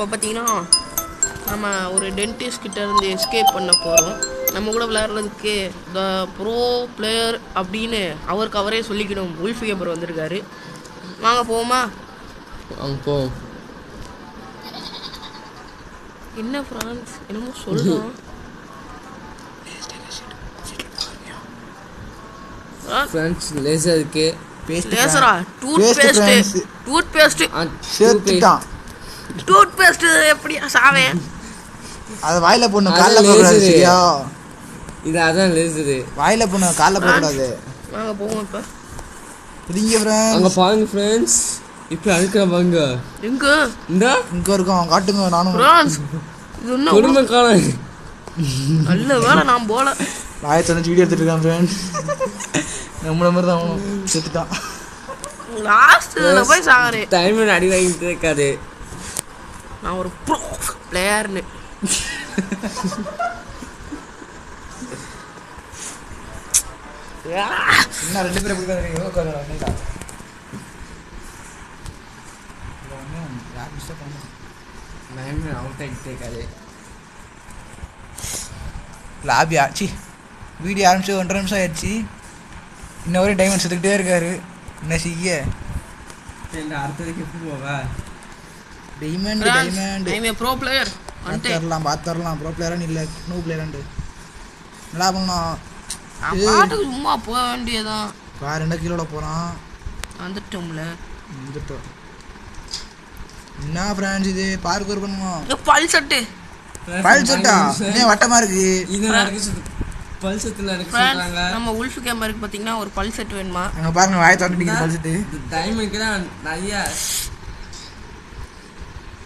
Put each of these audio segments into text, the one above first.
இப்போ பார்த்தீங்கன்னா நம்ம ஒரு டென்டிஸ்ட் கிட்ட இருந்து எஸ்கேப் பண்ண போகிறோம். நம்ம கூட விளையாடுறதுக்கு த ப்ரோ பிளேயர் அப்படின்னு அவருக்கு அவரே சொல்லிக்கணும். உல்ஃபி கேமர் வந்திருக்காரு. வாங்க போவோமா? போ. என்ன ஃப்ரான்ஸ் என்னமோ சொல்கிறோம். ஃப்ரெண்ட்ஸ் லேசர் இருக்கு. லேசரா? டூத் பேஸ்ட் எப்படியா சாவே? அது வாயில போடணும், கால்ல போட கூடாது. சரியா? இது அதான் லேசர். வாயில போடணும், கால்ல போட கூடாது. வாங்க போவோம். இப்ப புரியுங்க ஃப்ரெண்ட்ஸ். அங்க பாருங்க ஃப்ரெண்ட்ஸ். இப்போ அதுக்கு வாங்க. எங்க? இங்க இருக்கோம். காட்டுங்க. நானும் ஃப்ரெண்ட்ஸ் இது என்ன கொடுமை காணோம். நல்ல வேளை நான் போல. வாயை தனிச்சு வீடியோ எடுத்துட்டு இருக்கான் ஃப்ரெண்ட்ஸ். நம்மள மாதிரி தான் அவனும் செத்துட்டான். லாஸ்ட்ல போய் சாகறே. டைமர் அடி வாங்கிட்டு இருக்காது. நான் ஒரு ப்ரோ பிளேயர்னு. என்ன ரெண்டு பேரும் எப்படி இருக்கீங்க? உட்காருங்க. டைமர் அவுட் ஆகிட்டு இருக்காது. லாபி ஆச்சு. வீடியோ ஆரம்பிச்சு 1.5 நிமிஷம் ஆயிடுச்சு. இன்ன வரையும் டைமண்ட் செத்துக்கிட்டே இருக்காரு. என்ன செய்ய? அடுத்ததுக்கு எப்படி போவா? டைமண்ட் ப்ரோ பிளேயர் பார்த்துடலாம். ப்ரோ பிளேயரான்னு இல்லை, நோ பிளேயரான்ட்டு. நல்லா பண்ணலாம். பாட்டுக்கு சும்மா போக வேண்டியதான். வேறு 2 கிலோட போகிறான். வந்துட்டோம்ல. என்ன ஃப்ரெண்ட்ஸ் இது? பார்க் ஒரு பண்ணுமா? பல்சட்டு ஏன் வட்டமா இருக்கு? பல்சத்துல எனக்கு சொல்றாங்க. நம்ம உல்ஃப் கேமருக்கு பாத்தீங்கன்னா ஒரு பல்செட் வேணுமா? அங்க பாருங்க, வாயை திறந்துட்டீங்க. பல்செட் டைமண்ட்க்கு தான் நிறைய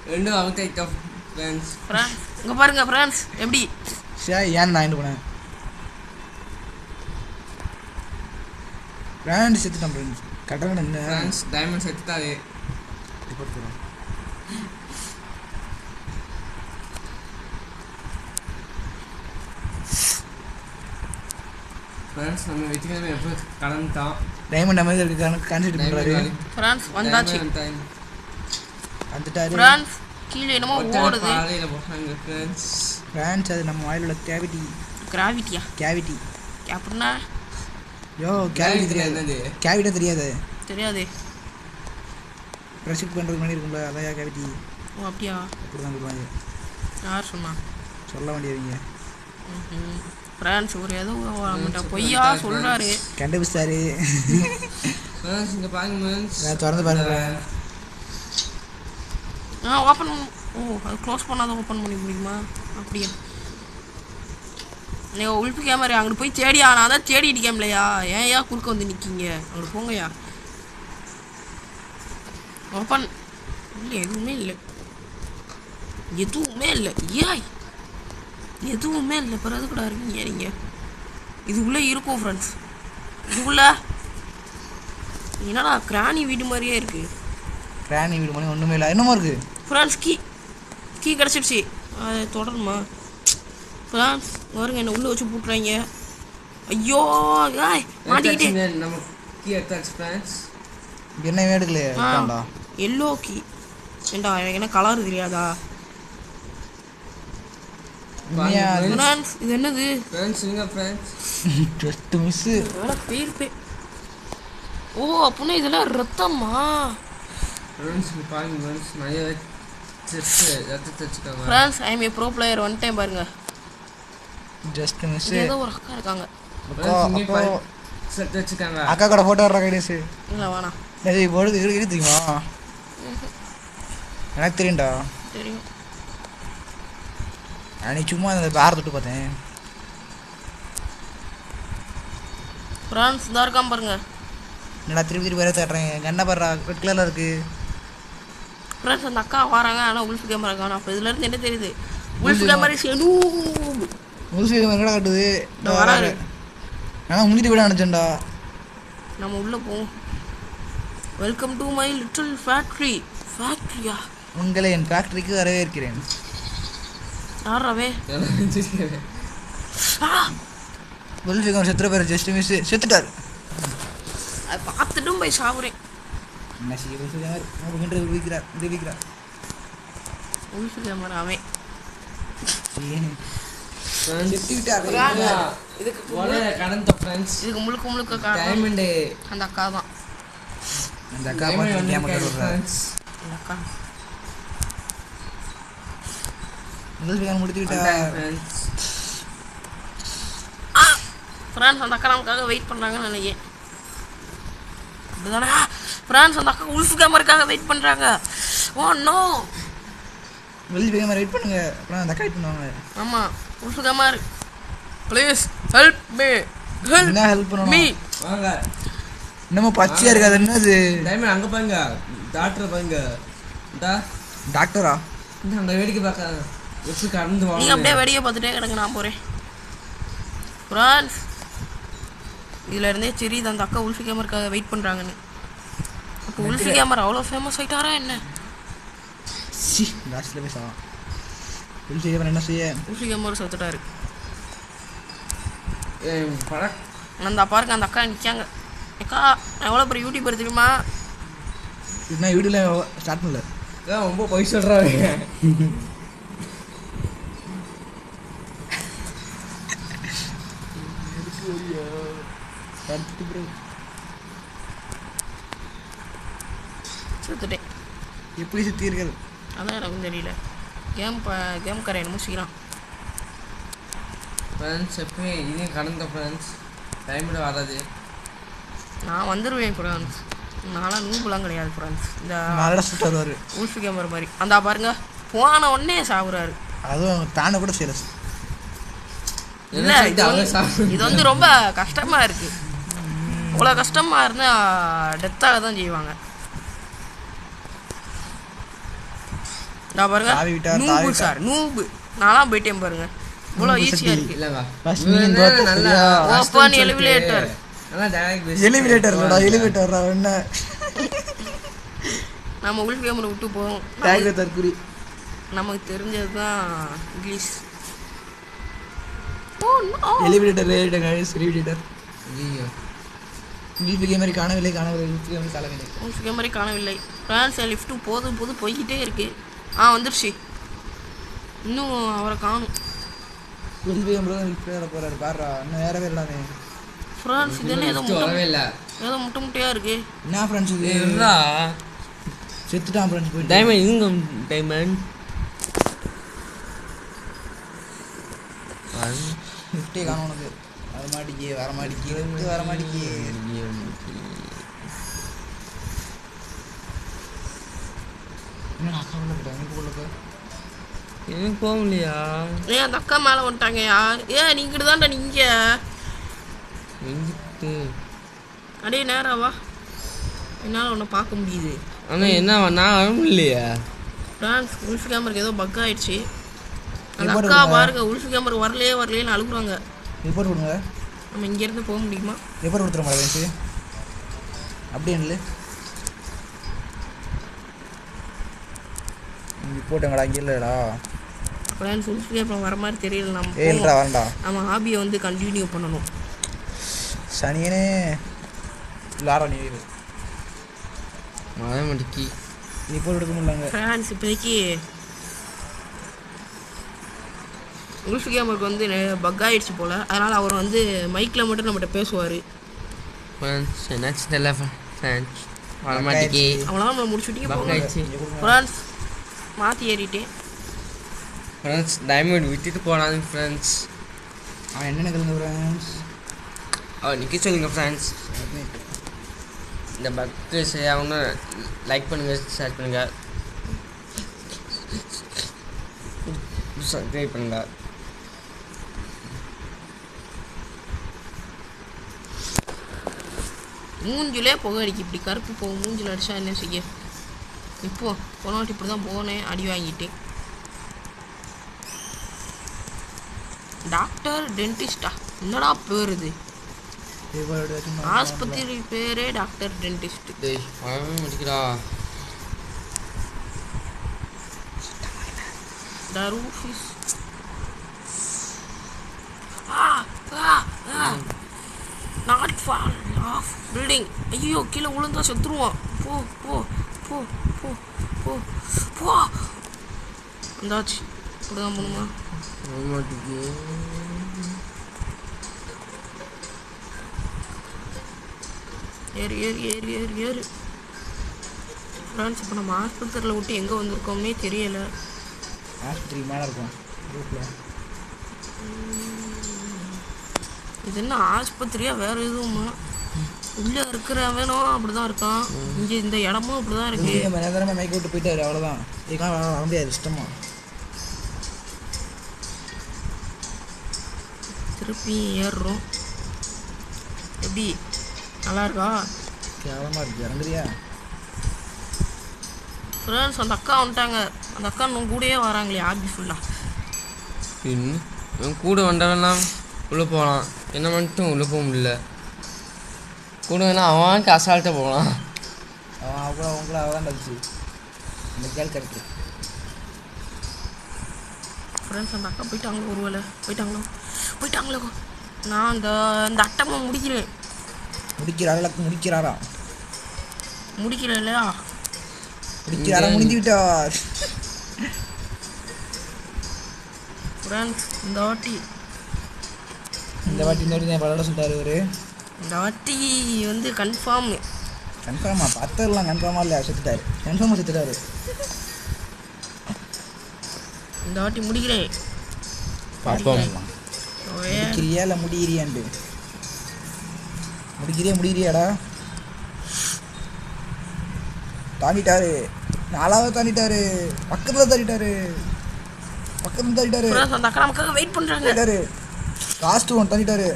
ரெண்டு அவுட் ஆயிட்டோம் ஃப்ரெண்ட்ஸ். இங்க பாருங்க ஃப்ரெண்ட்ஸ் எப்படி. ஏன் நான் என்ன பண்ணேன்? ஃப்ரெண்ட்ஸ் செத்துட்டேன் ஃப்ரெண்ட்ஸ். கட்டணும் என்ன ஃப்ரெண்ட்ஸ் டைமண்ட் செத்துட்டாரு. ரிப்போர்ட் போறோம். ஃப்ரெண்ட்ஸ் நம்ம வெற்றிகரமா எப்போ கடந்துட்டோம். டைமண்ட் நம்ம இருக்கு கான்செப்ட் பண்றாரு. ஃப்ரெண்ட்ஸ் வந்தாச்சு. வந்துட்டாரு. ஃப்ரெண்ட்ஸ் கீழ என்னமோ ஓடுது. பாறையில போறாங்க ஃப்ரெண்ட்ஸ். ஃப்ரெண்ட்ஸ் அது நம்ம வாயில உள்ள கேவிட்டி. அப்படின்னா யோ கேவிட்டி தெரியாது. கேவிட்டி தெரியாது. பிரஷிப் பண்றது மாதிரி இருக்கும்ல, அதான் கேவிட்டி. ஓ அப்படியா? அப்படிதான் சொல்லுவாங்க. யார் சொன்னா? சொல்ல வேண்டியவங்க. ஃப்ரெண்ட்ஸ் ஒரு ஏதோ பொய்யா சொல்றாரு. கண்டுபிடிச்சாரு. ஃப்ரெண்ட்ஸ் இங்க பாருங்க ஃப்ரெண்ட்ஸ். நான் திறந்து பாருங்க. ஓப்பன். அது க்ளோஸ் பண்ணாத ஓப்பன் பண்ணி முடியுமா? அப்படியா? நீங்கள் உல்ஃப் கேமரா அங்கிட்டு போய் தேடியா? நான் தான் தேடிட்டு கேம்லையா? ஏன்யா குறுக்க வந்து நிற்கிங்க? அங்கிட்டு போங்கய்யா. ஓப்பன் இல்லை. எதுவுமே இல்லை. ஏய் எதுவுமே இல்லை. பிறகு கூட இருக்கீங்க நீங்கள். இதுக்குள்ளே இருக்கும் ஃப்ரெண்ட்ஸ். இதுக்குள்ளே என்னடா கிராணி வீடு மாதிரியே இருக்குது. கிராணி வீடு மாதிரி ஒன்றுமே இல்லை. என்னமோ இருக்குது ஃப்ரெண்ட்ஸ். கீ கிடச்சிடுச்சு. அதை தொடரணுமா? ஃப்ரெண்ட்ஸ் வருங்க, என்ன உள்ளே வச்சு போட்டுறாங்க. ஐயோ மாட்டிக்கிட்டே. நம்ம கீ எடுத்தாச்சு ஃப்ரெண்ட்ஸ். என்ன எடுக்கலையா? Yellow key. ஏண்டா எனக்கு என்ன கலர் தெரியாதா? ஃப்ரெண்ட்ஸ் இது என்னது? ஃப்ரெண்ட்ஸ் இங்க ஃப்ரெண்ட்ஸ் ஜஸ்ட் மிஸ். பேர் ஓ அப்படின்னா இதெல்லாம் ரத்தமா? ஃப்ரெண்ட்ஸ் பாருங்க ஃப்ரெண்ட்ஸ், நிறைய ரத்தத்தை வச்சுக்காங்க. Friends I am a pro player. One time பாருங்க. Just miss. ஏதோ ஒரு அக்கா இருக்காங்க. செட் வச்சுக்காங்க. அக்கா கூட போட்டோ வர்ற கைடேஸ். இல்லை வேணாம். இது போடுது இருக்கு தெரியுமா? எனக்கு தெரியும்டா. தெரியும். அன்னைக்கு சும்மா அந்த பேர் தொட்டு பார்த்தேன். ஃப்ரெண்ட்ஸ் இதாக இருக்காம பாருங்க. என்னடா திருப்பி வேற தேடுறேன். கண்ணை பாடுறா, ரெட் கலரில் இருக்கு. ஃப்ரெண்ட்ஸ் அந்த அக்கா வராங்க. ஆனால் உல்ஃப் கேமரா காணும். அப்போ இதுலேருந்து என்ன தெரியுது? உல்ஃப் கேமரா எங்கடா காட்டுது? வராரு. ஆனால் முந்திட்டு விட நினச்சேன்டா. நம்ம உள்ளே போவோம். வெல்கம் டு மை லிட்டில் ஃபேக்ட்ரியா? உங்களை என் ஃபேக்ட்ரிக்கு வரவேற்கிறேன். யாராவே? உல்ஃப் கேமரா செத்துற பேர் ஜஸ்ட் மிஸ். செத்துட்டார். அதை பார்த்துட்டும் போய் சாப்பிட்றேன். என்ன செய்ய? விழிக்கிறார். உல்ஃபி கேமர் அவன் இதுக்கு கடந்த ஃப்ரெண்ட்ஸ் இதுக்கு முழுக்க காரணம் டைமண்ட் அந்த அக்கா தான். அந்த அக்கா பார்த்து கேமரா சொல்கிறாரு. அந்த அக்கா முதல் முடிச்சுக்கிட்டா ஃப்ரெண்ட்ஸ் ஃப்ரான்ஸ் அந்த அக்கா நமக்காக வெயிட் பண்ணுறாங்கன்னு நினைக்கிறேன். அப்படிதானே ஃப்ரான்ஸ் அந்த அக்கா உல்ஃபி கேமருக்காக வெயிட் பண்ணுறாங்க. ஓ நோ வெளியே கேமரா வெயிட் பண்ணுங்க, அப்புறம் அந்த அக்கா வெயிட் பண்ணுவாங்க. ஆமாம் உல்ஃபி கேமர் ப்ளீஸ் ஹெல்ப் மீ என்ன ஹெல்ப் மீ பண்ணணும்? வாங்க இன்னமும் பச்சையாக இருக்காது. என்னது டைமண்ட் அங்கே பாருங்க, டாக்டர் பாருங்க. டாக்டரா? இந்த அங்கே வேடிக்கை பார்க்காங்க எப்படி கடந்து நீங்கள் அப்படியே வெடியை பார்த்துட்டே கிடங்க, நான் போகிறேன். ஃப்ரான்ஸ் இதில் இருந்தே தெரியுது அந்த அக்கா உல்ஃபி கேமருக்காக வெயிட் பண்ணுறாங்கன்னு. அப்போ உல்ஃபி கேமர் அவ்வளோ ஃபேமஸ் ஆகிட்டாரா என்ன? லாஸ்ட்டில் போய் சாவான். உல்ஃபி கேமரா என்ன செய்ய? உல்ஃபி கேமர் செத்துட்டாரு. பழக் அந்த பாருங்க அந்த அக்கா நிற்காங்க. அக்கா எவ்வளோ பெரிய யூடியூபர் தெரியுமா? இதுனா வீடியோவில் ஸ்டார்ட் பண்ணல. ரொம்ப பொய் சொல்கிறாங்க. செத்துட்டேன். எப்படி சுத்தீர்கள்? அதான் எனக்கும் தெரியல. கேம் கரை என்னமோ செய்யலாம். ஃப்ரெண்ட்ஸ் எப்போ இதையும் கடந்த ஃப்ரெண்ட்ஸ் டைமில் வராது. நான் வந்துடுவேன் ஃப்ரான்ஸ். நான்லாம் நூபுலாம் கிடையாது ஃப்ரான்ஸ். இந்த நல்லா சுட்டு வருவார் உல்ஃபி கேமர் மாதிரி. அந்த பாருங்க போன உடனே சாகுறாரு. அதுவும் தானே கூட செய்யல. இல்லை இது வந்து ரொம்ப கஷ்டமாக இருக்குது. இவ்வளோ கஷ்டமாக இருந்தால் டெத்தாக தான் செய்வாங்க. நான் பாருங்க நூபு சார் நூபு. நான்லாம் போயிட்டேன் பாருங்க. இவ்வளோ ஈஸியாக இருக்குது. இல்லைங்க நல்லா ஓப்பன் எலிவேட்டர். நல்லா டைரக்ட் எலிவேட்டர்லடா எலிவேட்டர்டா என்ன? நம்ம உல்ஃபி கேமரை விட்டு போவோம். டேக் தற்குறி நமக்கு தெரிஞ்சது தான் இங்கிலீஷ். எலிவேட்டர் எலிவேட்டர் ஐயோ உல்ஃபி கேமரா காணவில்லை உல்ஃபி கேமரா காணவில்லை. உல்ஃபி கேமரை காணவில்லை. ஃப்ரான்ஸ் லிஃப்ட்டு போதும் போய்கிட்டே இருக்கு. வந்துருச்சு. இன்னும் அவரை காணும். உல்ஃபி கேமரா தான் போகிறாரு பாருடா. இன்னும் வேறவே இல்லாமே. ஃப்ரான்ஸ் இதெல்லாம் ஏதோ வரவே இல்லை. ஏதோ முட்டையாக இருக்கு. என்ன ஃப்ரெண்ட்ஸ் இது? செத்துட்டான் ஃப்ரெண்ட்ஸ் போய். டைமண்ட் இங்க டைமண்ட் முட்டை காணும் உனக்கு. வரமாட்டிக்கு வரமாட்டிக்கு. என்னடா அக்கா உள்ள போயிட்டா? எனக்கு உள்ள போய் எனக்கு போக முடியா? அந்த அக்கா மேலே வந்துட்டாங்க. யார் நீங்கிட்டு தான்டா நீங்கள். எங்கிட்டு அடே நேராவா என்னால் உன்னை பார்க்க முடியுது. ஆனால் என்ன நான் வர முடியலையா? ஃப்ரான்ஸ் உல்ஃபி கேமருக்கு ஏதோ பக் ஆயிடுச்சு. அந்த அக்கா பாருங்க உல்ஃபி கேமர் வரலையேன்னு அழுகுறாங்க. ரிப்போர்ட் கொடுங்க. நம்ம இங்கேருந்து போக முடியுமா? ரிப்போர்ட் கொடுத்துருமா வேன்ஸு? அப்படியே இல்லை ரிப்போர்ட்டுங்கடா இங்கே இல்லைடா. ஃப்ரான்ஸ் உல்ஃபி கேமர் வர மாதிரி தெரியல. நம்ம ஏன்டா வரண்டா? நம்ம ஹாபியை வந்து கண்டினியூ பண்ணணும். சனியனே லாரா நீ வர மாட்டேக்கி ரிப்போர்ட் எடுக்க முடியலங்க. ஃப்ரான்ஸ் இப்போதைக்கு உல்ஃபி கேமருக்கு வந்து பக் ஆகிடுச்சு போல். அதனால் அவர் வந்து மைக்கில் மட்டும் நம்மகிட்ட பேசுவார். ஃப்ரெண்ட்ஸ் என்னாச்சு தெரியல ஃப்ரெண்ட்ஸ் வர மாட்டேக்கி. அவ்வளோதான் நம்ம முடிச்சுட்டீங்க பக் போங்க. ஆயிடுச்சு. ஃப்ரான்ஸ் மாற்றி ஏறிட்டேன். ஃப்ரெண்ட்ஸ் டைமண்ட் விட்டுட்டு போனாங்க ஃப்ரெண்ட்ஸ். அவன் என்னென்ன கிளம்பு ஃப்ரெண்ட்ஸ்? அவன் நிற்க சொல்லுங்க ஃப்ரெண்ட்ஸ். இந்த பக்கு சரியாகணும்னு லைக் பண்ணுங்கள், ஷேர் பண்ணுங்கள், சப்ஸ்கிரைப் பண்ணுங்கள். மூஞ்சிலே புகை அடிக்கு. இப்படி கருப்பு போகும் மூஞ்சில் அடித்தா என்ன செய்ய? இப்போ போன வாட்டி இப்படி தான் போனேன், அடி வாங்கிட்டேன். டாக்டர் டென்டிஸ்டா என்னடா பேர் இது? ஆஸ்பத்திரி பேரே டாக்டர் டென்டிஸ்ட். முடிக்கிறா The roof is not fall off building. ஐயோ கீழே விழுந்தா செத்துருவான். போ போ போ போ போ போ வந்தாச்சு. இப்படிதான் போகணுமா? மாட்டுக்கு ஏறு ஏறு ஏறு ஏறு ஏறு. ஃப்ரெண்ட்ஸ் இப்போ நம்ம ஆஸ்பத்திரியில் விட்டு எங்கே வந்திருக்கோம்னே தெரியலை. ஆஸ்பத்திரி மேலே இருக்கும் ரூட்டில். இது என்ன ஆஸ்பத்திரியா வேறு எதுவுமா? உள்ளே இருக்கிறவனும் அப்படி தான் இருக்கான். இங்கே இந்த இடமும் அப்படி தான் இருக்கு. நேரமாக மைக்க விட்டு போயிட்டாரு, அவ்வளோதான். இதுக்காக வர முடியாது இஷ்டமா. திருப்பி ஏறுறோம். எப்படி நல்லா இருக்கா? கேவலமாக இருக்குது, இறங்குறியா? ஃப்ரெண்ட்ஸ் அந்த அக்கா வந்துட்டாங்க. அந்த அக்கா இன்னும் கூடயே வராங்களே ஆபி ஃபுல்லாக. இன்னும் கூட வந்தவெல்லாம் உள்ளே போகலாம், என்ன மட்டும் உள்ளே போக முடியல. கூட வேணா அவனுக்கு அசால்ட்டாக போகலாம். அவன் அவ்வளோ உங்களை அவதான் தச்சு இந்த கேள் கரெக்டு. ஃப்ரெண்ட்ஸ் அந்த அக்கா போயிட்டாங்களோ? ஒரு வேலை போயிட்டாங்களோ. நான் அந்த அட்டமை முடிக்கிறேன். முடிக்கிறாரா? முடிக்கல இல்லையா? முடிக்கிறாரா? முடிஞ்சு விட்டார். ஃப்ரெண்ட்ஸ் இந்த வாட்டி தான் பரவாயில்ல சொல்லிட்டாரு இவர். இந்த வாட்டி வந்து கன்ஃபார்மா? பார்த்துடலாம். கன்ஃபார்மாக இல்லையா? கன்ஃபார்மாக செத்துட்டாரு. இந்த வாட்டி முடிக்கிறேன். பார்ப்போம். முடிக்கிறியா இல்லை முடிகிறியான்ட்டு? முடிகிறியாடா? தாண்டிட்டாரு. 4வது தாண்டிட்டாரு. பக்கத்தில் தாண்டிட்டாரு. அந்த அக்கா நமக்காக வெயிட் பண்ணுறாங்க. காஸ்ட் ஒன் தாண்டிட்டாரு.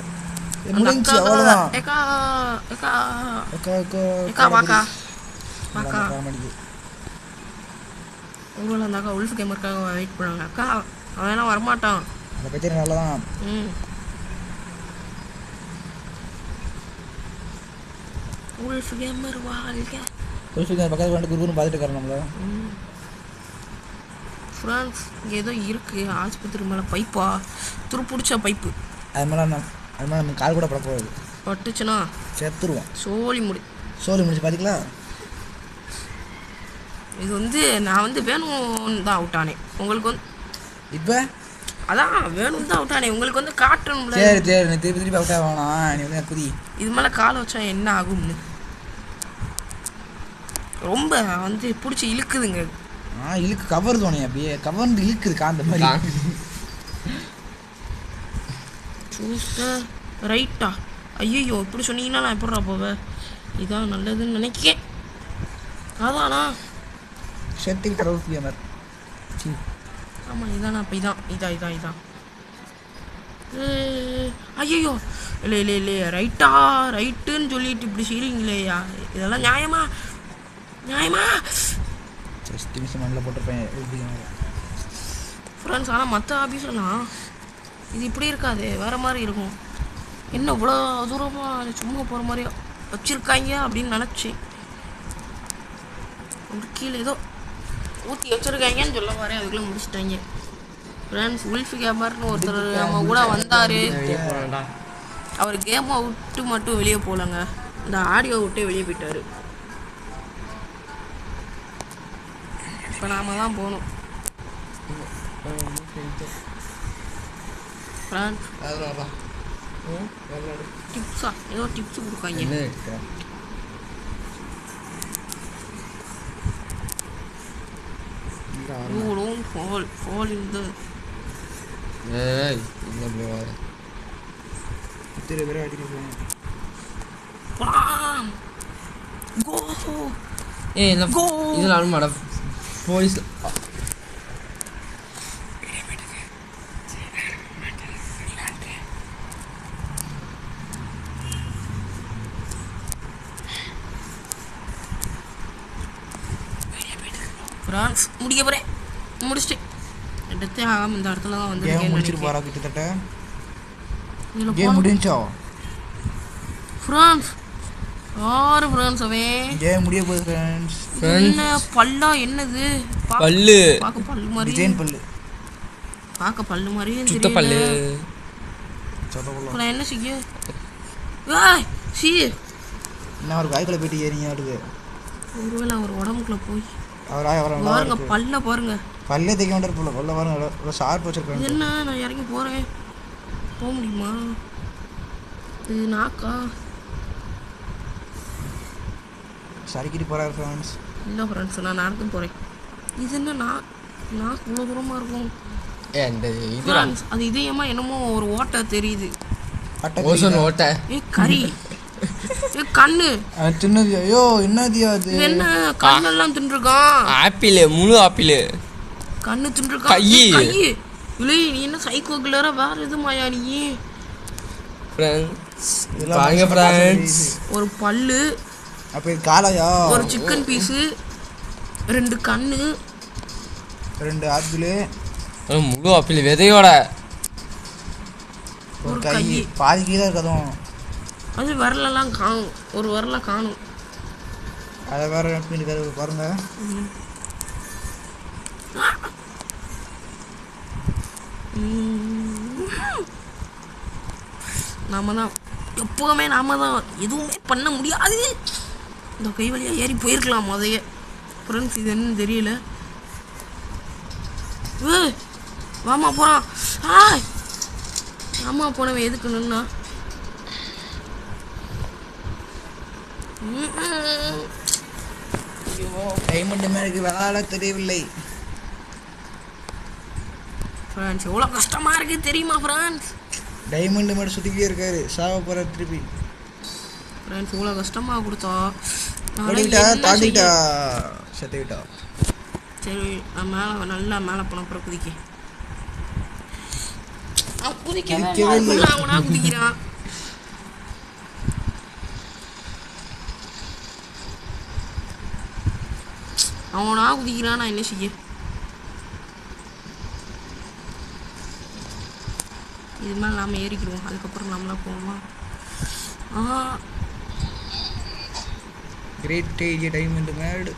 முடிஞ்சு அவ்வளோதான். ஒருவேளை அந்த அக்கா உல்ஃப் கேமருக்காக வெயிட் பண்ணுறாங்க. அக்கா அவன் வேணா வரமாட்டான். அந்த கச்சேரி நல்லதான். உல்ஃப் கேமர் வாழ்க. பக்கத்தில் வந்து குருகுன்னு பார்த்துட்டு இருக்காரு நம்மள. ஃப்ரான்ஸ் இங்கே ஏதோ இருக்குது ஆஸ்பத்திரி மேலே. பைப்பா? துருப்பிடிச்ச பைப்பு. அது மேலே நம்ம கால் கூட பட போகுது. பட்டுச்சுன்னா செத்துருவோம். சோழி முடிச்சு பார்த்தீங்களா? இது வந்து நான் வந்து வேணும் தான் அவுட் ஆனேன். உங்களுக்கு வந்து இப்போ அதான் வேணும் தான் அவுட் ஆனேன். உங்களுக்கு வந்து காட்டணும்ல. சரி நீ திருப்பி அவுட் ஆகணும். நீ வந்து குதி. இது மேலே காலை வச்சா என்ன ஆகும்னு ரொம்ப வந்து பிடிச்சி இழுக்குதுங்க. இழுக்கு கவர் தோணி அப்படியே கவர்ந்து இழுக்குதுக்கா அந்த மாதிரி. சூஸ்டர் ரைட்டா? ஐயோ இப்படி சொன்னீங்கன்னா நான் எப்படா போவேன்? இதான் நல்லதுன்னு நினைக்கிறேன். அதானா ஷெட்டில் கரோஸ் கேமர். ஆமாம் இதானா? இப்போ இதான் ஐயோ இல்லை ரைட்டுன்னு சொல்லிட்டு இப்படி செய்கிறீங்களேயா? இதெல்லாம் நியாயமா? மண்ணில் போட்டிருப்பேன் ஃப்ரெண்ட்ஸ். ஆனால் மற்ற ஆஃபீஸ்லாம் இது இப்படி இருக்காது, வேறு மாதிரி இருக்கும். என்ன இவ்வளோ தூரமாக சும்மா போகிற மாதிரி வச்சுருக்காங்க அப்படின்னு நினச்சேன். ஒரு கீழே ஏதோ ஊற்றி வச்சுருக்காங்கன்னு சொல்ல வரேன், அதுக்குள்ளே முடிச்சிட்டாங்க. ஃப்ரெண்ட்ஸ் உல்ஃப் கேமர்னு ஒருத்தர் நம்ம கூட வந்தார். அவர் கேமை விட்டு மட்டும் வெளியே போகலங்க, இந்த ஆடியோ விட்டு வெளியே போயிட்டார். இப்போ நாம தான் போகணும். டிப்ஸா? ஏதோ டிப்ஸ் கொடுக்காங்க. You don't fall in the. Go. இதெல்லாம் அனுமாடா போலீஸ். ஃப்ரான்ஸ் முடிக்க போகிறேன். முடிச்சிட்டேன். எடுத்தே ஆகாமல் இந்த இடத்துல தான் வந்து முடிச்சிட்டு போகிறா கிட்டத்தட்ட. இதில் கேம் முடிஞ்சோ? ஃப்ரான்ஸ் 6 ஃப்ரான்ஸ் அவன் கேம் முடிய போகுது ஃப்ரெண்ட்ஸ். என்ன பல்லா? என்னது பல்லு? பார்க்க பல்லு மாதிரி. டிசைன் பல்லு. பார்க்க பல்லு மாதிரியே சுத்த பல்லு. நான் என்ன செய்ய? சி என்ன ஒரு காய்க்குள்ள போயிட்டு ஏறிங்க அவருக்கு. ஒருவேளை அவர் உடம்புக்குள்ள போய் அவராக பாருங்க பல்ல பாருங்க. பல்லே தைக்க மாட்டார் போல கொள்ள வரும் இவ்வளோ ஷார்ப் இது வச்சிருக்காங்க. என்ன நான் இறங்கி போகிறேன், போக முடியுமா? இது நாக்கா? சரிக்கிட்டு போகிறாரு ஃப்ரெண்ட்ஸ். இல்லை ஃப்ரெண்ட்ஸ், நான் நடந்து போகிறேன். இது என்ன நாக்கு இவ்வளோ தூரமாக இருக்கும் இந்த இது ஃப்ரெண்ட்ஸ்? அது இதயமா என்னமோ ஒரு ஓட்டை தெரியுது. ஓசோன் ஓட்டை. கறி கண்ணு சின்னது. ஐயோ என்னதியா அது? இது என்ன கண்ணெல்லாம் தின்றுருக்கான்? ஆப்பிள், முழு ஆப்பிள். கண்ணு தின்றுருக்கான். கையி. இல்லை நீ என்ன சைக்கோ கில்லரா வேற எது மாயா நீ? ஃப்ரெண்ட்ஸ் பாருங்க ஃப்ரெண்ட்ஸ், ஒரு பல்லு, அப்போ இது காலையா? ஒரு சிக்கன் பீஸு, 2 கண்ணு, 2 ஆப்பிள், முழு ஆப்பிள் விதையோட, ஒரு கை, பாதி கீழே இருக்கதும். அது விரலெல்லாம் காணும், ஒரு விரல காணும். அதை வேற இருக்காது பாருங்க. நாம தான் எப்போவுமே நாம தான் எதுவுமே பண்ண முடியாது. இந்த கை வழியாக ஏறி போயிருக்கலாம் முதைய ஃப்ரெண்ட்ஸ். இது என்னன்னு தெரியல. வாமா போகிறான். ஆமா போனவன் எதுக்கு நின்னா? டைமண்ட் மேனுக்கு விளாட தெரியவில்லை ஃப்ரெண்ட்ஸ். எவ்வளோ கஷ்டமாக இருக்குது தெரியுமா ஃப்ரெண்ட்ஸ்? டைமண்ட் மேன் சுற்றிக்கிட்டே இருக்காரு, சாவ போகிற திருப்பி. ஃப்ரெண்ட்ஸ் இவ்வளோ கஷ்டமாக கொடுத்தா தாண்டிட்டா செத்துக்கிட்டா. சரி நான் மேலே நல்லா மேலே போன அப்புறம் குதிக்க குதிக்கிறான். அவனா குதிக்கிறான், நான் என்ன செய்ய? இது மேலே நாம ஏறிக்கிடுவோம், அதுக்கப்புறம் நம்மளா போவோமா? கிரேட் ஐடியா டைமண்ட் மேடு.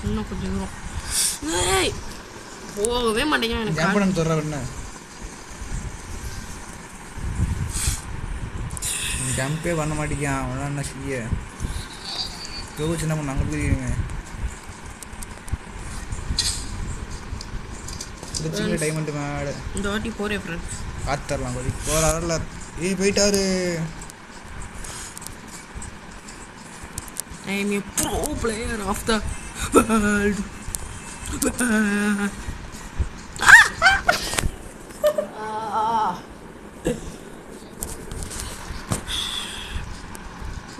இன்னும் கொஞ்சம் தூரம். ஏய் போகவே மாட்டேங்க எனக்கு. ஜம்ப் பண்ண தோற என்ன? ஜம்பே பண்ண மாட்டேங்கான். அவனா என்ன செய்ய? சின்ன பண்ண அங்கே போயிருங்க. டைமண்ட் மேடு இந்த வாட்டி போறேன் ஃப்ரெண்ட்ஸ். காத்தரலாம் கொதி போறாருல. போயிட்டாரு. I am a pro player of the world.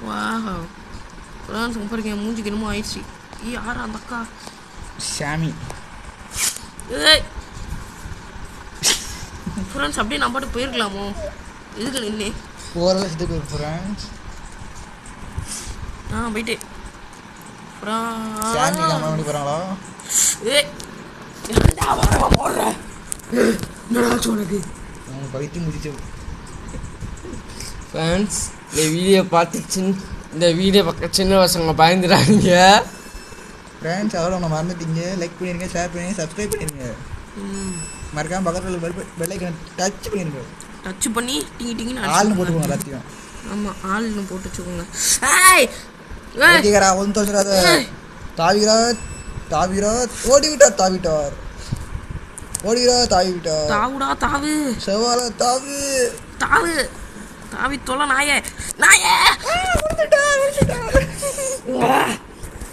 Wow. Friends பாருங்க மூஞ்சிக்கு என்னமோ ஆயிடுச்சு. யாரா அந்த அக்கா? ஷாமி. ஏய் ஃப்ரெண்ட்ஸ் அப்படியே நான் பாட்டு போயிருக்கலாமோ? எதுக்கு நின்று போகிறத இதுக்கு ஃப்ரெண்ட்ஸ். போயிட்டு ஷாமி நம்ம பண்ணி போகிறாங்களா? ஏய் என்னடா வரவா போடுற? என்னடா சொன்னது? அவங்க பைத்தி முடிச்சு. ஃப்ரெண்ட்ஸ் இந்த வீடியோ பார்த்து இந்த வீடியோ பக்கம் சின்ன பசங்க பயந்துடாதீங்க ஃப்ரெண்ட்ஸ். அதோட ஒன்று மறந்துட்டீங்க. லைக் பண்ணிடுங்க, ஷேர் பண்ணி சப்ஸ்கிரைப் பண்ணிடுங்க. மறக்காம பக்கத்தில் பெல் ஐக்கனை டச் பண்ணிடுங்க. டச் பண்ணி டிங்கி டிங்கின்னு ஆள்னு போட்டுக்கோங்க எல்லாத்தையும். ஆமாம் ஆள்னு போட்டு வச்சுக்கோங்க. ஏய் ஒன்று தோச்சுறாத. தாவிராத் ஓடிவிட்டார். தாவிவிட்டார். தாவுடா தாவு. செவ்வாழ தாவு. தாவி தொலை நாயே.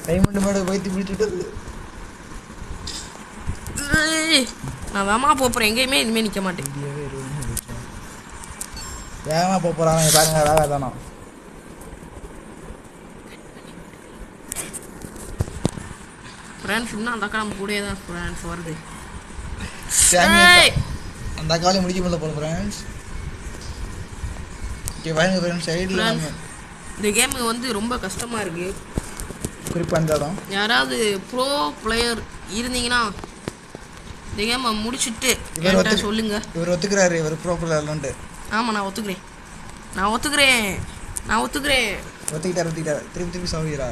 டைமண்ட் மேட வைத்து பிடிச்சிட்டு நான் வேமா போகிறேன். எங்கேயுமே இனிமேல் நிற்க மாட்டேன். வேகமாக போகிறாங்க பாருங்க. வேலை தானோ ஃப்ரெண்ட்ஸ். இன்னும் அந்த அக்கா நம்ம கூடயே தான் ஃப்ரெண்ட்ஸ் வருது. அந்த அக்காலையும் முடிக்க முடியல போல ஃப்ரெண்ட்ஸ். பாருங்க ஃப்ரெண்ட்ஸ் சைடில் இந்த கேமு வந்து ரொம்ப கஷ்டமாக இருக்குது. குறிப்பாக இந்த இடம் யாராவது ப்ரோ பிளேயர் இருந்தீங்கன்னா இந்த கேமை முடிச்சுட்டு சொல்லுங்க. இவர் ஒத்துக்கிறாரு. இவர் ப்ரோ பிளேயர்லன்ட்டு. ஆமாம் நான் ஒத்துக்கிறேன். ஒத்துக்கிட்டார். திருப்பி சாவிக்கிறா.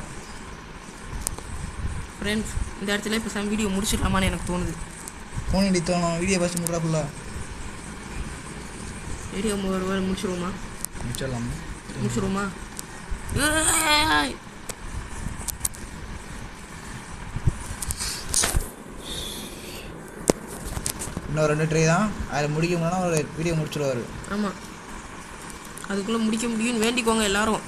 ஃப்ரெண்ட்ஸ் இந்த இடத்துல இப்போ வீடியோ முடிச்சிடலாமான்னு எனக்கு தோணுது. ஃபோன் அடி தோணும். வீடியோ ஃபஸ்ட் முடுறா ஃபுல்லாக. வீடியோ முடிச்சிருவோமா? முடிச்சிருவோமா? இன்னும் 2 ட்ரை தான். அதில் முடிக்க முடியும்னா ஒரு வீடியோ முடிச்சிடுவார். ஆமாம், அதுக்குள்ளே முடிக்க முடியும்னு வேண்டிக்கோங்க எல்லாரும்.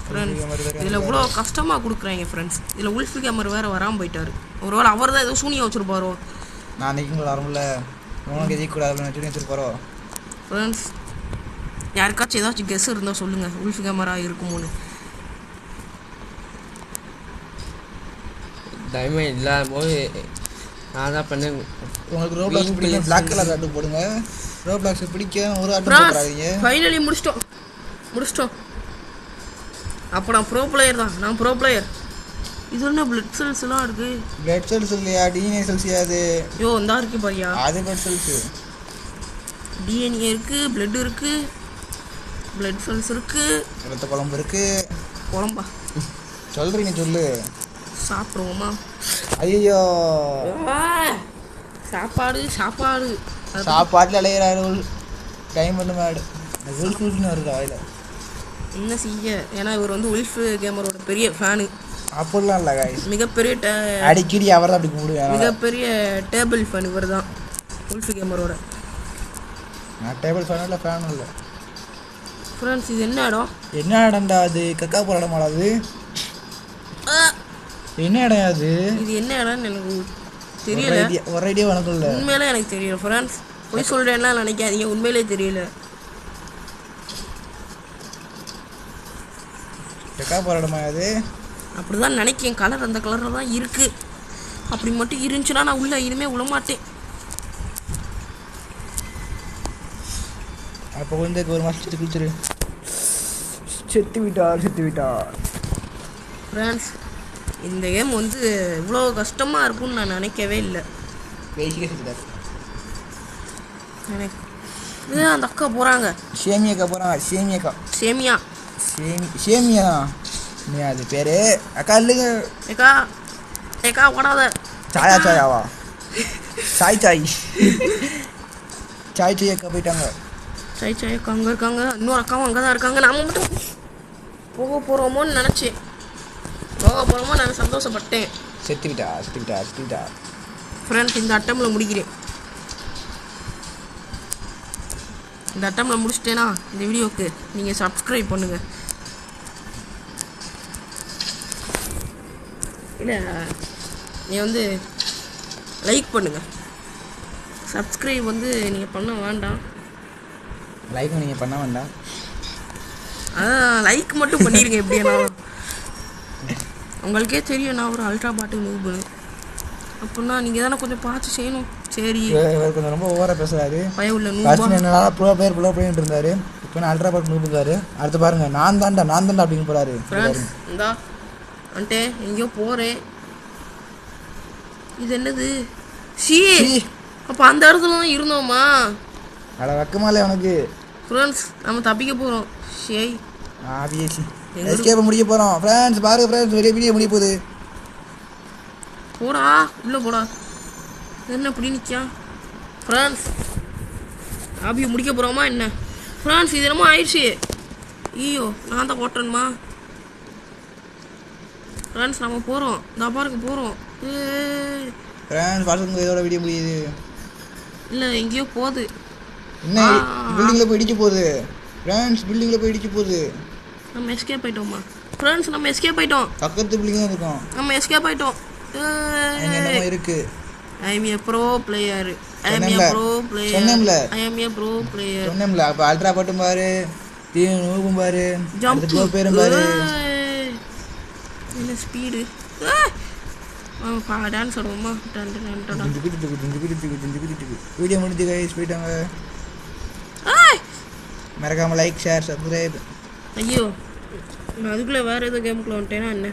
ஃப்ரெண்ட்ஸ் இதில் இவ்வளோ கஷ்டமாக கொடுக்குறாங்க ஃப்ரெண்ட்ஸ். இதில் உல்ஃபி கேமர் வேறு வராமல் போயிட்டார். ஒருவேளை அவர் தான் ஏதோ சூனியம் வச்சுருப்பாரோ. நான் அன்றைக்கும் வரமுல்ல உனக்கு எதிர்க்கூடாது வச்சுருப்பாரோ. ஃப்ரெண்ட்ஸ் யாருக்காச்சும் ஏதாச்சும் கெஸ் இருந்தால் சொல்லுங்கள், உல்ஃபி கேமரா இருக்குமோன்னு. டைமே இல்லாத போது நான் தான் பண்ணேன். உங்களுக்கு ரோப்ளாக்ஸ் பிடிக்கும், பிளாக் கலர் ஆட்டு போடுங்க. ரோப்ளாக்ஸ் பிடிக்க ஒரு ஆட்டு போடுறாங்க. ஃபைனலி முடிச்சிட்டோம். அப்போ நான் ப்ரோ பிளேயர் தான், நான் ப்ரோ பிளேயர். இது என்ன பிளட் செல்ஸ்லாம் இருக்கு? பிளட் செல்ஸ் இல்லையா, டிஎன்ஏ செல்ஸ். அது ஐயோ இந்தா இருக்கு பாரியா, அது பிளட் செல்ஸ். டிஎன்ஏ இருக்கு, பிளட் இருக்கு, பிளட் செல்ஸ் இருக்கு, ரத்த குழம்பு இருக்கு. குழம்பா சொல்றீங்க சொல்லு, சாப்பிடுவோமா? ஐயோ சாப்பாட்டில் அலையிறாரு. டைம் பண்ண மாடு உல்ஃபுன்னு வருது வாயில். என்ன செய்ய, ஏன்னா இவர் வந்து உல்ஃப் கேமரோட பெரிய ஃபேனு. அப்படிலாம் இல்லை காய்ஸ், மிகப்பெரிய அடிக்கடி அவர் தான் அப்படி கும்பிடுவேன். மிகப்பெரிய டேபிள் ஃபேன் இவர் தான், உல்ஃப் கேமரோட. நான் டேபிள் ஃபேனும் இல்லை, ஃபேனும் இல்லை. ஃப்ரெண்ட்ஸ் இது என்ன இடம்? என்ன இடம்டா அது? கக்கா போகிற இடமாடா அது? என்ன இடம் அது? இது என்ன இடம்னு எனக்கு தெரியல. ஒரு ஐடியா வணக்கம் இல்லை, உண்மையிலே எனக்கு தெரியல ஃப்ரெண்ட்ஸ். போய் சொல்கிறேன்னா நினைக்காதீங்க, உண்மையிலே தெரியல. கக்கா போகிற இடமா அது? அப்படி தான் நினைக்கிறேன். கலர் அந்த கலரில் தான் இருக்குது. அப்படி மட்டும் இருந்துச்சுன்னா நான் உள்ளே இனிமேல் விழமாட்டேன். அப்போ வந்து ஒரு மாதத்துக்கு குளிச்சிரு. செத்து விட்டார். ஃப்ரெண்ட்ஸ் இந்த கேம் வந்து இவ்வளோ கஷ்டமாக இருக்கும்னு நான் நினைக்கவே இல்லை. எனக்கு அந்த அக்கா போகிறாங்க, சேமியாக்கா போகிறாங்க. சேமியா அது பேர். அக்கா இல்லைங்க, ஏக்கா ஓடாத. சாயாவா? சாய் அக்கா போயிட்டாங்க. சாய் அக்கா அங்கே இருக்காங்க, இன்னொரு அக்காவும் அங்கே தான் இருக்காங்க. நாம மட்டும் போக போகிறோமோன்னு நினச்சேன், நான் சந்தோஷப்பட்டேன். செத்துக்கிட்டா. ஃப்ரெண்ட்ஸ் இந்த அட்டமில் முடிக்கிறேன். இந்த அட்டமில் முடிச்சிட்டேன்னா இந்த வீடியோவுக்கு நீங்கள் சப்ஸ்கிரைப் பண்ணுங்கள். இல்லை நீ வந்து லைக் பண்ணுங்கள். சப்ஸ்கிரைப் வந்து நீங்கள் பண்ண வேண்டாம். லைக் நீங்கள் பண்ண வேண்டாம், அதான் லைக் மட்டும் பண்ணிடுங்க. எப்படின்னா உங்களுக்கே தெரியும் நான் ஒரு அல்ட்ரா பாட்டு மூவ் பண்ணு அப்படின்னா நீங்கள் தானே கொஞ்சம் பார்த்து செய்யணும். சரி கொஞ்சம் ரொம்ப ஓவராக பேசுகிறாரு. பயம் இல்லை. என்னன்னா ப்ரோ பிளேயர் இருந்தார், இப்போ நான் அல்ட்ரா பாட்டு மூவ் இருக்காரு. அடுத்து பாருங்க, நான் தாண்டா அப்படின்னு போகிறாரு. இந்தா வந்துட்டு எங்கேயோ போகிறேன். இது என்னது? அப்போ அந்த இடத்துல தான் இருந்தோமா? அட வெக்கமாலே உனக்கு. ஃப்ரெண்ட்ஸ் நம்ம தப்பிக்க போகிறோம். எஸ்கேப் முடிக்க போகிறோம். ஃப்ரெண்ட்ஸ் பாருங்க ஃப்ரெண்ட்ஸ், வீடியோ முடிய போகுது. போடா உள்ளே போடா. என்ன இப்படி நிற்கா? ஃப்ரெண்ட்ஸ் ஆபியை முடிக்க போகிறோமா என்ன? ஃப்ரெண்ட்ஸ் இது என்னமோ ஆயிடுச்சு. ஐயோ நான் தான் ஓட்டணுமா? ஃப்ரெண்ட்ஸ் நம்ம போகிறோம், இந்த பாருக்கு போகிறோம். ஃப்ரெண்ட்ஸ் பாருங்க, இதோட வீடியோ முடியுது. இல்லை எங்கேயோ போகுது. என்ன பில்டிங்கில் போய் இடிக்க போகுது? ஃப்ரெண்ட்ஸ் பில்டிங்கில் போய் இடிக்க போகுது. நம்ம எஸ்கேப் ஆகிட்டோமா? ஃப்ரெண்ட்ஸ் நம்ம எஸ்கேப் ஆகிட்டோம். பக்கத்து பில்டிங் தான் இருக்கும். நம்ம எஸ்கேப் ஆகிட்டோம். என்னமோ இருக்கு. I am a pro player. சொன்னேன்ல, அப்போ அல்ட்ரா பாட்டும் பாரு, நூபும் பாரு, அடுத்து பேரும் பாரு. என்ன ஸ்பீடு. டான்ஸ் ஆடுவோமா? வீடியோ முடிஞ்சு கைஸ், போயிட்டாங்க. மறக்காம லைக், ஷேர், சப்ஸ்கிரைப். ஐயோ நான் அதுக்குள்ளே வேறு ஏதோ கேமுக்குள்ளே வந்துட்டேன்னா என்ன?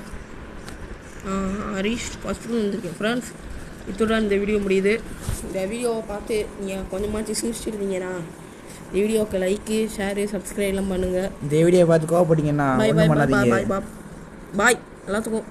ஹரீஷ் ஃபஸ்ட்டு வந்துருக்கேன். ஃப்ரெண்ட்ஸ் இத்துடன் இந்த வீடியோ முடியுது. இந்த வீடியோவை பார்த்து நீங்கள் கொஞ்சமாச்சு சிரிச்சிருந்தீங்கன்னா இந்த வீடியோவுக்கு லைக்கு, ஷேரு, சப்ஸ்கிரைப்லாம் பண்ணுங்கள். இந்த வீடியோ பார்த்து கோவப்பட்டீங்கன்னா பாய் எல்லாத்துக்கும்.